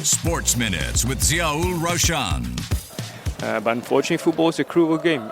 Sports Minutes with Raushan. But unfortunately, football is a cruel game.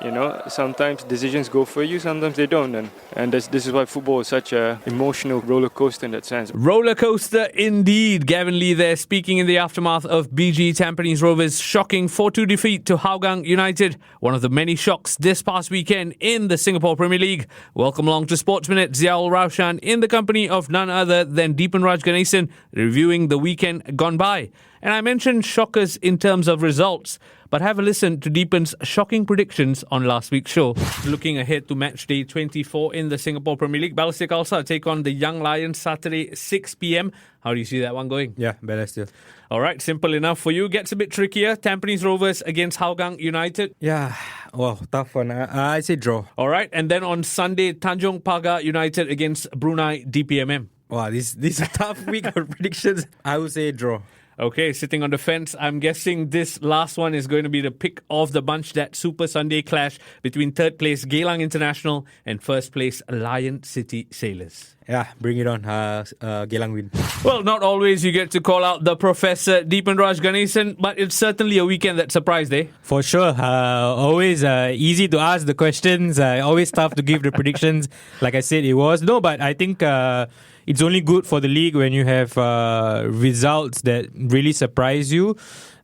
Sometimes decisions go for you, sometimes they don't, and this is why football is such a emotional roller coaster in that sense. Roller coaster indeed. Gavin Lee there speaking in the aftermath of BG Tampines Rovers' shocking 4-2 defeat to Hougang United, one of the many shocks this past weekend in the Singapore Premier League. Welcome along to Sports Minute. Raushan in the company of none other than Deepanraj Ganesan, reviewing the weekend gone by. And I mentioned shockers in terms of results, but have a listen to Deepan's shocking predictions on last week's show. Looking ahead to match day 24 in the Singapore Premier League, Balestier Khalsa take on the Young Lions Saturday 6 p.m. How do you see that one going? Yeah, Balestier. All right, simple enough for you. Gets a bit trickier. Tampines Rovers against Hougang United. Yeah, well, tough one. I say draw. All right, and then on Sunday, Tanjong Pagar United against Brunei DPMM. Wow, this is a tough week of predictions. I would say draw. Okay, sitting on the fence, I'm guessing this last one is going to be the pick of the bunch, that Super Sunday clash between third place Geylang International and first place Lion City Sailors. Yeah, bring it on. Geylang win. Well, not always you get to call out the Professor Deepanraj Ganesan, but it's certainly a weekend that surprised, eh? For sure. Always easy to ask the questions. Always tough to give the predictions. Like I said, it was. No, but I think it's only good for the league when you have results that really surprise you.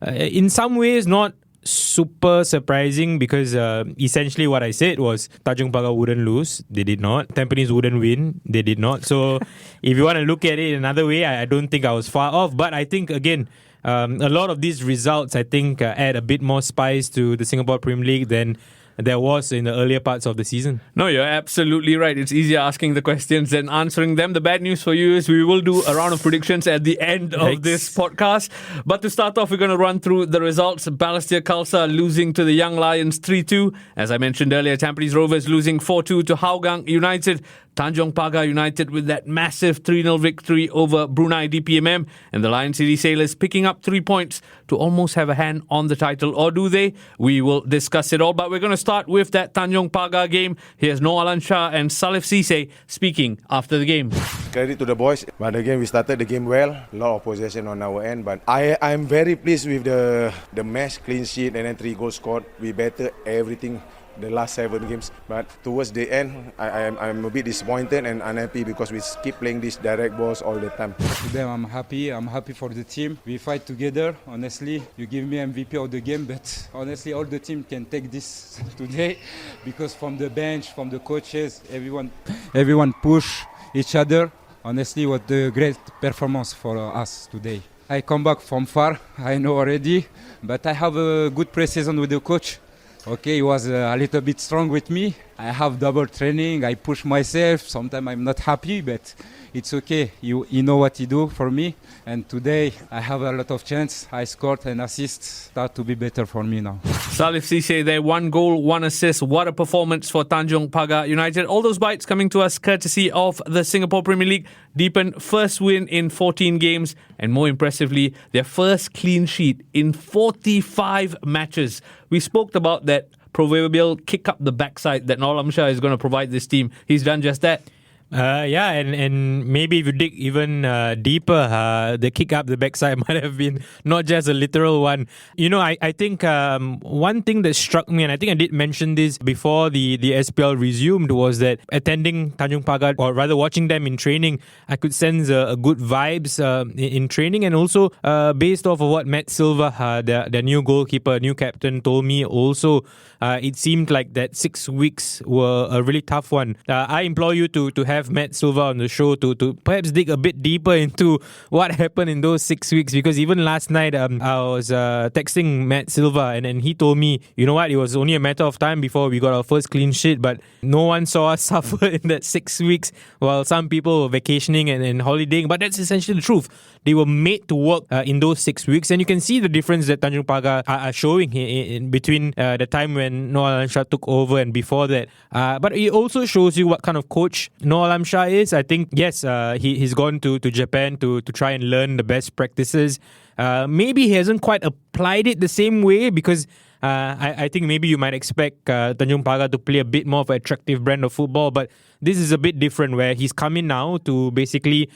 In some ways, not super surprising because essentially what I said was Tanjong Pagar wouldn't lose. They did not. Tampines wouldn't win. They did not. So if you want to look at it another way, I don't think I was far off. But I think, again, a lot of these results, I think, add a bit more spice to the Singapore Premier League than there was in the earlier parts of the season. No, you're absolutely right. It's easier asking the questions than answering them. The bad news for you is we will do a round of predictions at the end of this podcast. But to start off, we're going to run through the results. Balestier Khalsa losing to the Young Lions 3-2. As I mentioned earlier, Tampines Rovers losing 4-2 to Hougang United. Tanjong Pagar United with that massive 3-0 victory over Brunei DPMM, and the Lion City Sailors picking up 3 points to almost have a hand on the title. Or do they? We will discuss it all. But we're going to start with that Tanjong Pagar game. Here's Noor Alan Shah and Salif Ceesay speaking after the game. Credit to the boys, but again we started the game well. A lot of possession on our end, but I'm very pleased with the match, clean sheet, and then 3 goals scored. We better everything the last 7 games, but towards the end I'm a bit disappointed and unhappy because we keep playing these direct balls all the time. Today I'm happy for the team. We fight together. Honestly, you give me MVP of the game, but honestly all the team can take this today because from the bench, from the coaches, everyone push each other. Honestly, what a great performance for us today. I come back from far, I know already, but I have a good pre-season with the coach. Okay, he was a little bit strong with me. I have double training. I push myself. Sometimes I'm not happy, but it's okay. You know what he do for me. And today I have a lot of chance. I scored an assist. Start to be better for me now. Salif Ceesay there, 1 goal, 1 assist. What a performance for Tanjong Pagar United. All those bites coming to us courtesy of the Singapore Premier League. Deepan, first win in 14 games, and more impressively, their first clean sheet in 45 matches. We spoke about that proverbial kick up the backside that Noor Alan Shah is going to provide this team. He's done just that. Yeah, and maybe if you dig even deeper, the kick up the backside might have been not just a literal one. I think one thing that struck me, and I think I did mention this before the SPL resumed, was that attending Tanjong Pagar, or rather watching them in training, I could sense a good vibes in training, and also based off of what Matt Silva, their new goalkeeper, new captain, told me also, it seemed like that 6 weeks were a really tough one. I implore you to have Matt Silva on the show to perhaps dig a bit deeper into what happened in those 6 weeks, because even last night I was texting Matt Silva and he told me, you know what, it was only a matter of time before we got our first clean sheet, but no one saw us suffer in that 6 weeks while some people were vacationing and holidaying. But that's essentially the truth. They were made to work in those 6 weeks, and you can see the difference that Tanjong Pagar are showing in between the time when Noor Alan Shah took over and before that. But it also shows you what kind of coach Noor Alan Shah is. I think, yes, he's gone to Japan to try and learn the best practices. Maybe he hasn't quite applied it the same way because I think maybe you might expect Tanjong Pagar to play a bit more of an attractive brand of football, but this is a bit different where he's come in now to basically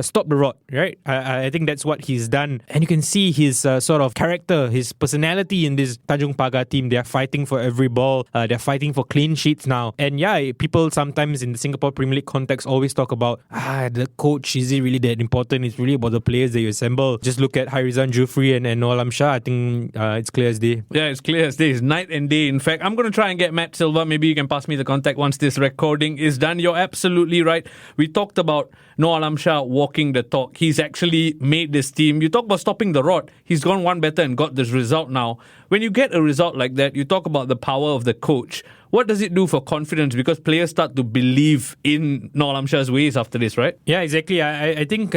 stop the rot, right? I think that's what he's done. And you can see his sort of character, his personality in this Tanjong Pagar team. They're fighting for every ball. They're fighting for clean sheets now. And yeah, people sometimes in the Singapore Premier League context always talk about, the coach, is he really that important? It's really about the players that you assemble. Just look at Harizan Jufri and Noel Shah. I think it's clear as day. Yeah, it's clear as day. It's night and day. In fact, I'm going to try and get Matt Silva. Maybe you can pass me the contact once this recording is done. You're absolutely right. We talked about Noel Shah walking the talk. He's actually made this team. You talk about stopping the rot. He's gone one better and got this result now. When you get a result like that, you talk about the power of the coach. What does it do for confidence? Because players start to believe in Noel Shah's ways after this, right? Yeah, exactly. I think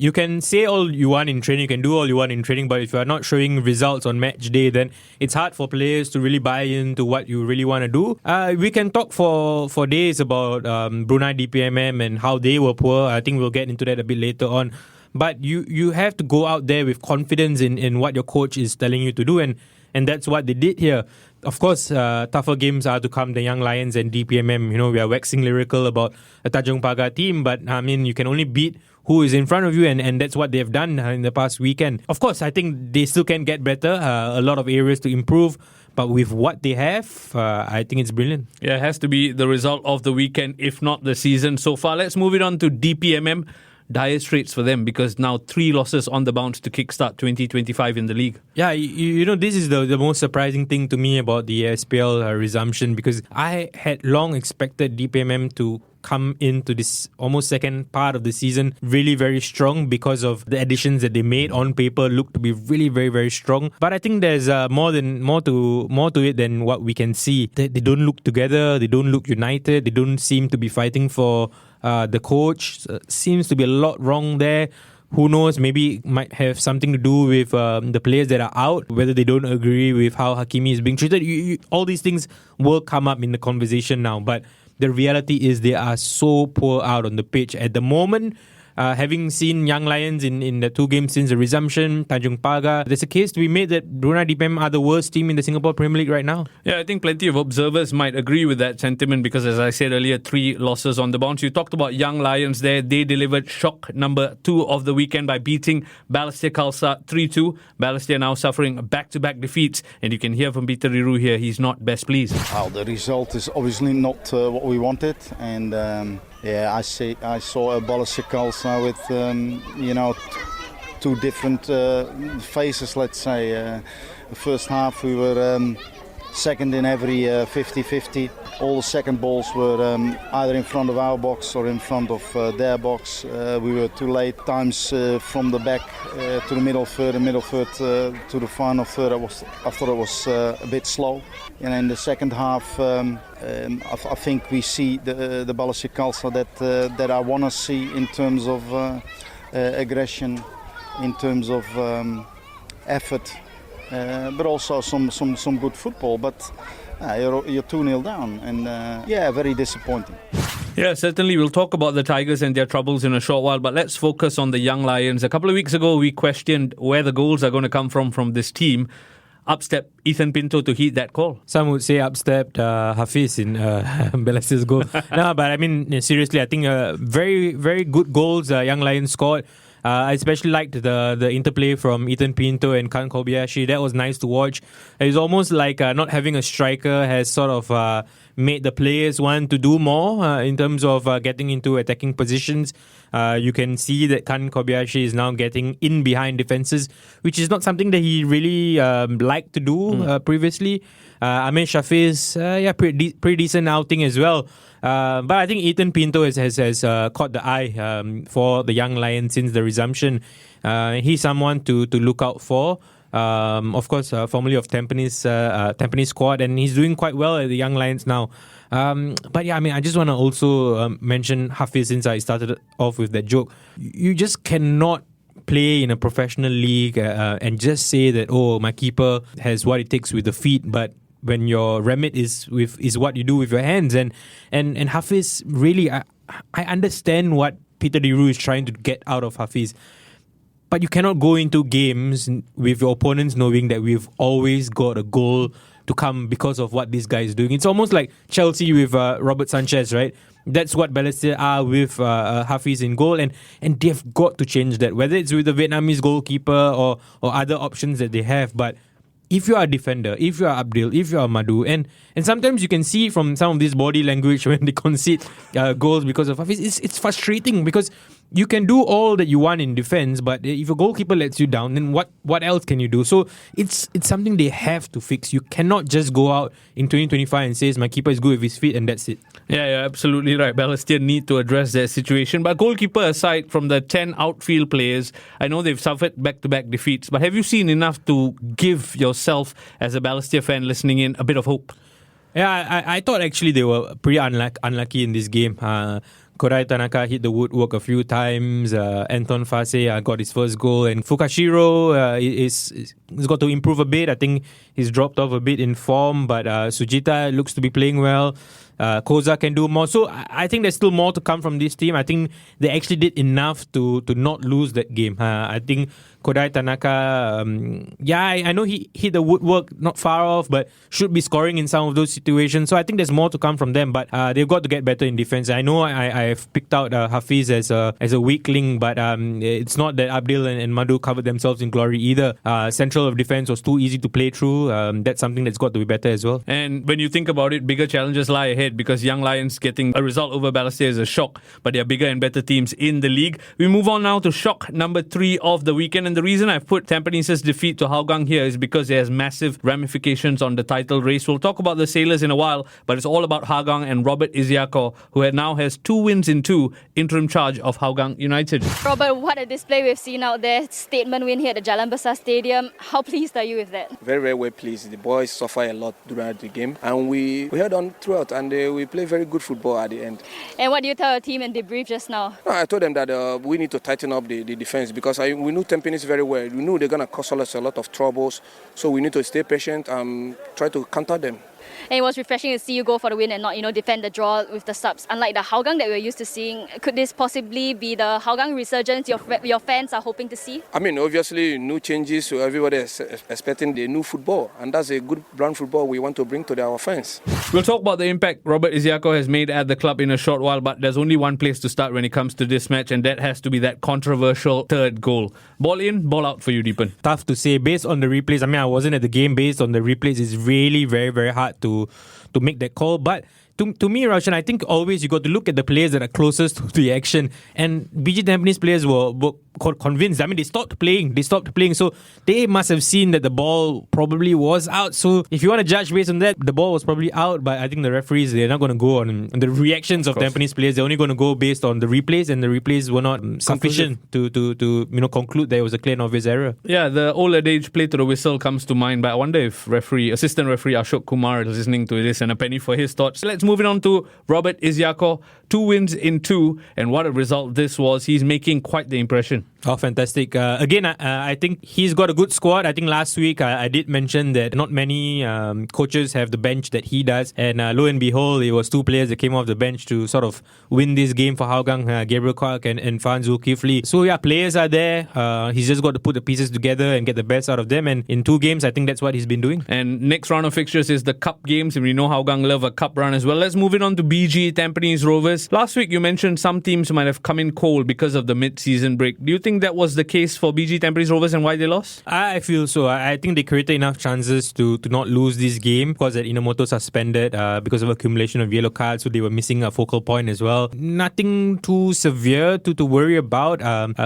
you can say all you want in training, you can do all you want in training, but if you are not showing results on match day, then it's hard for players to really buy into what you really want to do. We can talk for days about Brunei DPMM and how they were poor. I think we'll get into that a bit later on. But you have to go out there with confidence in what your coach is telling you to do, and that's what they did here. Of course, tougher games are to come, the Young Lions and DPMM. We are waxing lyrical about a Tanjong Pagar team, but I mean, you can only beat who is in front of you, and that's what they've done in the past weekend. Of course, I think they still can get better, a lot of areas to improve, but with what they have, I think it's brilliant. Yeah, it has to be the result of the weekend, if not the season so far. Let's move it on to DPMM. Dire straits for them because now 3 losses on the bounce to kickstart 2025 in the league. Yeah, this is the most surprising thing to me about the SPL resumption, because I had long expected DPMM to come into this almost second part of the season really very strong because of the additions that they made on paper look to be really very, very strong. But I think there's more to it than what we can see. They don't look together, they don't look united, they don't seem to be fighting for the coach. Seems to be a lot wrong there. Who knows, maybe it might have something to do with the players that are out, whether they don't agree with how Hakimi is being treated. All these things will come up in the conversation now, but the reality is they are so poor out on the pitch at the moment. Having seen Young Lions in the 2 games since the resumption, Tanjong Pagar, there's a case to be made that Brunei DPM are the worst team in the Singapore Premier League right now. Yeah, I think plenty of observers might agree with that sentiment because, as I said earlier, 3 losses on the bounce. You talked about Young Lions there. They delivered shock number 2 of the weekend by beating Balestier Khalsa 3-2. Balestier now suffering back-to-back defeats. And you can hear from Peter Riru here, he's not best pleased. Well, the result is obviously not what we wanted. And I saw a Balestier Khalsa with 2 different phases, let's say. The first half we were second in every 50-50. All the second balls were either in front of our box or in front of their box. We were too late times from the back to the middle third, and middle third to the final third. I thought it was a bit slow. And in the second half, I think we see the Balestier Khalsa that I want to see in terms of aggression, in terms of effort, but also some good football. But you're 2-0 down, and very disappointing. Yeah, certainly we'll talk about the Tigers and their troubles in a short while, but let's focus on the Young Lions. A couple of weeks ago, we questioned where the goals are going to come from this team. Upstep Ethan Pinto to heed that call. Some would say upstep Hafiz in Balestier's goal. No, but I mean, seriously, I think very, very good goals Young Lions scored. I especially liked the interplay from Ethan Pinto and Kan Kobayashi. That was nice to watch. It's almost like not having a striker has sort of made the players want to do more in terms of getting into attacking positions. You can see that Kan Kobayashi is now getting in behind defenses, which is not something that he really liked to do previously. Ahmed Shafiz, pretty decent outing as well. But I think Ethan Pinto has caught the eye for the Young Lions since the resumption. He's someone to look out for. Of course, formerly of Tampines squad, and he's doing quite well at the Young Lions now. But yeah, I mean, I just want to also mention Hafiz since I started off with that joke. You just cannot play in a professional league and just say that, oh, my keeper has what it takes with the feet, but when your remit is what you do with your hands. And Hafiz, really, I understand what Peter Diru is trying to get out of Hafiz. But you cannot go into games with your opponents knowing that we've always got a goal to to come because of what this guy is doing. It's almost like Chelsea with Robert Sanchez, right? That's what Balestier are with Hafiz in goal, and they've got to change that, whether it's with the Vietnamese goalkeeper or other options that they have. But if you are a defender, if you are Abdul, if you are Madhu, and sometimes you can see from some of this body language when they concede goals because of Hafiz, it's frustrating because you can do all that you want in defense, but if a goalkeeper lets you down, then what else can you do? So it's something they have to fix. You cannot just go out in 2025 and say my keeper is good with his feet and that's it. Yeah, you're absolutely right. Balestier need to address their situation. But goalkeeper aside, from the 10 outfield players, I know they've suffered back-to-back defeats, but have you seen enough to give yourself, as a Balestier fan listening in, a bit of hope? Yeah, I thought actually they were pretty unlucky in this game. Kodai Tanaka hit the woodwork a few times. Anton Fase got his first goal, and Fukashiro he's got to improve a bit. I think he's dropped off a bit in form, but Sujita looks to be playing well. Koza can do more. So I think there's still more to come from this team. I think they actually did enough to not lose that game. I think Kodai Tanaka, I know he hit the woodwork not far off, but should be scoring in some of those situations. So I think there's more to come from them, but they've got to get better in defense. I know I've picked out Hafiz as a weakling, but it's not that Abdul and Madhu covered themselves in glory either. Central of defense was too easy to play through. That's something that's got to be better as well. And when you think about it, bigger challenges lie ahead, because Young Lions getting a result over Balestier is a shock, but there are bigger and better teams in the league. We move on now to shock number 3 of the weekend, and the reason I've put Tampanese's defeat to Hougang here is because it has massive ramifications on the title race. We'll talk about the Sailors in a while, but it's all about Hougang and Robert Iziako, who now has 2 wins in 2, interim charge of Hougang United. Robert, what a display we've seen out there. Statement win here at the Jalan Besar Stadium. How pleased are you with that? Very, very well pleased. The boys suffered a lot throughout the game, and we held on throughout, and we played very good football at the end. And what do you tell your team in debrief just now? I told them that we need to tighten up the defense, because we knew Tampines very well. We knew they're going to cause us a lot of troubles, so we need to stay patient and try to counter them. And it was refreshing to see you go for the win and not, defend the draw with the subs. Unlike the Hougang that we're used to seeing, could this possibly be the Hougang resurgence your fans are hoping to see? I mean, obviously, new changes, so everybody is expecting the new football, and that's a good brand football we want to bring to our fans. We'll talk about the impact Robert Iziako has made at the club in a short while, but there's only one place to start when it comes to this match, and that has to be that controversial third goal. Ball in, ball out for you, Deepan. Tough to say. Based on the replays, I wasn't at the game. Based on the replays, it's really very, very hard to make that call. But to me, Raushan, I think always you got to look at the players that are closest to the action. And BG Tampines players were convinced. They stopped playing. So they must have seen that the ball probably was out. So if you want to judge based on that, the ball was probably out. But I think the referees, they're not going to go on the reactions of Tampines players. They're only going to go based on the replays, and the replays were not sufficient to conclude that it was a clear and obvious error. Yeah, the old adage, play to the whistle, comes to mind. But I wonder if assistant referee Ashok Kumar is listening to this, and a penny for his thoughts. Let's move it on to Robert Iziako. 2 wins in 2, and what a result this was. He's making quite the impression. Oh, fantastic. Again, I think he's got a good squad. I think last week I did mention that not many coaches have the bench that he does. And lo and behold, it was 2 players that came off the bench to sort of win this game for Hougang, Gabriel Kwak and Fan Zulkifli. So yeah, players are there. He's just got to put the pieces together and get the best out of them. And in 2 games, I think that's what he's been doing. And next round of fixtures is the Cup games. And we know Hougang love a Cup run as well. Let's move it on to BG Tampines Rovers. Last week, you mentioned some teams might have come in cold because of the mid-season break. Do you think that was the case for BG Tampines Rovers and why they lost? I feel so. I think they created enough chances to not lose this game, because that Inamoto suspended because of accumulation of yellow cards, so they were missing a focal point as well. Nothing too severe to worry about.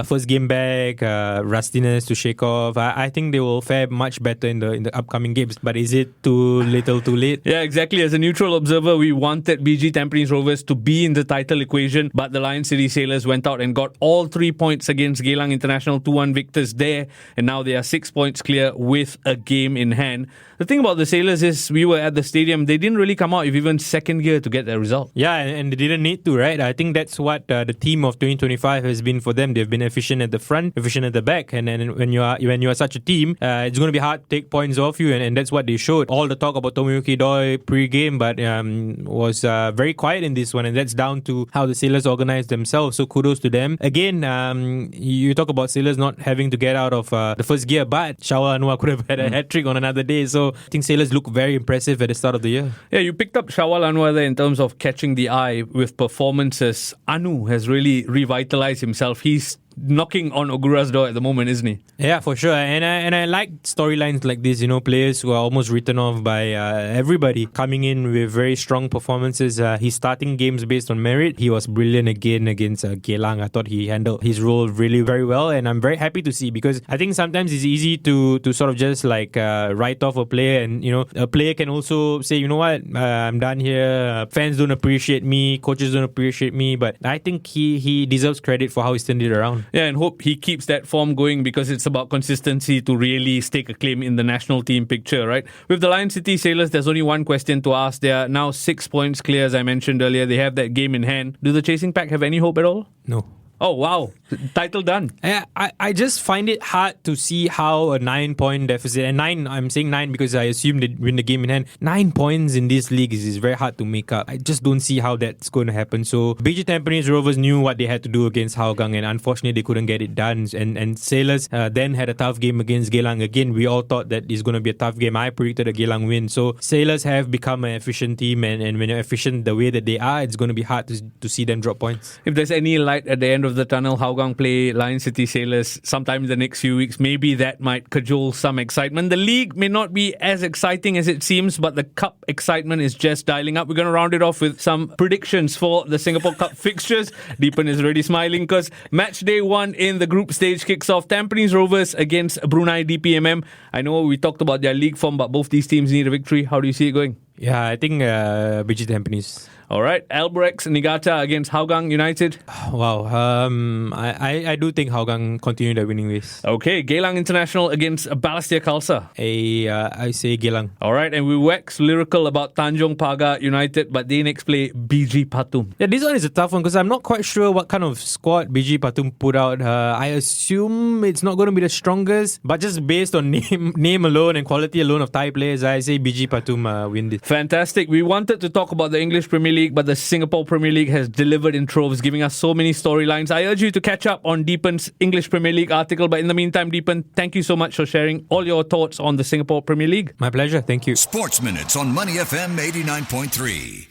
First game back, rustiness to shake off. I think they will fare much better in the upcoming games. But is it too little too late? Yeah, exactly. As a neutral observer, we wanted BG Tampines Rovers to be in the title equation, but the Lion City Sailors went out and got all 3 points against Geylang International, 2-1 victors there, and now they are 6 points clear with a game in hand. The thing about the Sailors is we were at the stadium, they didn't really come out with even second gear to get the result. Yeah, and they didn't need to, right? I think that's what the team of 2025 has been for them. They've been efficient at the front, efficient at the back, and then when you are such a team, it's going to be hard to take points off you, and that's what they showed. All the talk about Tomoyuki Doi pre-game, but was very quiet in this one, and that's down down to how the Sailors organized themselves. So kudos to them. Again, you talk about Sailors not having to get out of the first gear, but Shawal Anwar could have had a hat-trick on another day. So I think Sailors look very impressive at the start of the year. Yeah, you picked up Shawal Anwar there in terms of catching the eye with performances. Anu has really revitalized himself. He's knocking on Ogura's door at the moment, isn't he? Yeah, for sure. And I like storylines like this, players who are almost written off by everybody coming in with very strong performances. He's starting games based on merit. He was brilliant again against Geylang. I thought he handled his role really very well, and I'm very happy to see, because I think sometimes it's easy to sort of just write off a player, and a player can also say, you know what, I'm done here. Fans don't appreciate me, coaches don't appreciate me, but I think he deserves credit for how he's turned it around. Yeah, and hope he keeps that form going, because it's about consistency to really stake a claim in the national team picture, right? With the Lion City Sailors, there's only one question to ask. They are now 6 points clear, as I mentioned earlier. They have that game in hand. Do the chasing pack have any hope at all? No. Oh, wow. Title done. I just find it hard to see how a 9-point deficit, and I'm saying 9 because I assume they win the game in hand. 9 points in this league is very hard to make up. I just don't see how that's going to happen. So BG Tampines Rovers knew what they had to do against Hougang, and unfortunately they couldn't get it done. And Sailors then had a tough game against Geylang. Again, we all thought that it's going to be a tough game. I predicted a Geylang win. So Sailors have become an efficient team, and when you're efficient the way that they are, it's going to be hard to see them drop points. If there's any light at the end of the tunnel, Hougang play Lion City Sailors sometime in the next few weeks. Maybe that might cajole some excitement. The league may not be as exciting as it seems, but the Cup excitement is just dialing up. We're going to round it off with some predictions for the Singapore Cup fixtures. Deepan is already smiling because match day 1 in the group stage kicks off. Tampines Rovers against Brunei DPMM. I know we talked about their league form, but both these teams need a victory. How do you see it going? Yeah, I think BG Tampines. All right, Albrecht Niigata against Hougang United. Wow, I do think Hougang continue their winning ways. Okay, Geylang International against Balestier Khalsa. I say Geylang. All right, and we wax lyrical about Tanjong Pagar United, but they next play BG Patum. Yeah, this one is a tough one because I'm not quite sure what kind of squad BG Patum put out. I assume it's not going to be the strongest, but just based on name alone and quality alone of Thai players, I say BG Patum win this. Fantastic. We wanted to talk about the English Premier League, but the Singapore Premier League has delivered in troves, giving us so many storylines. I urge you to catch up on Deepan's English Premier League article. But in the meantime, Deepan, thank you so much for sharing all your thoughts on the Singapore Premier League. My pleasure. Thank you. Sports Minutes on Money FM 89.3.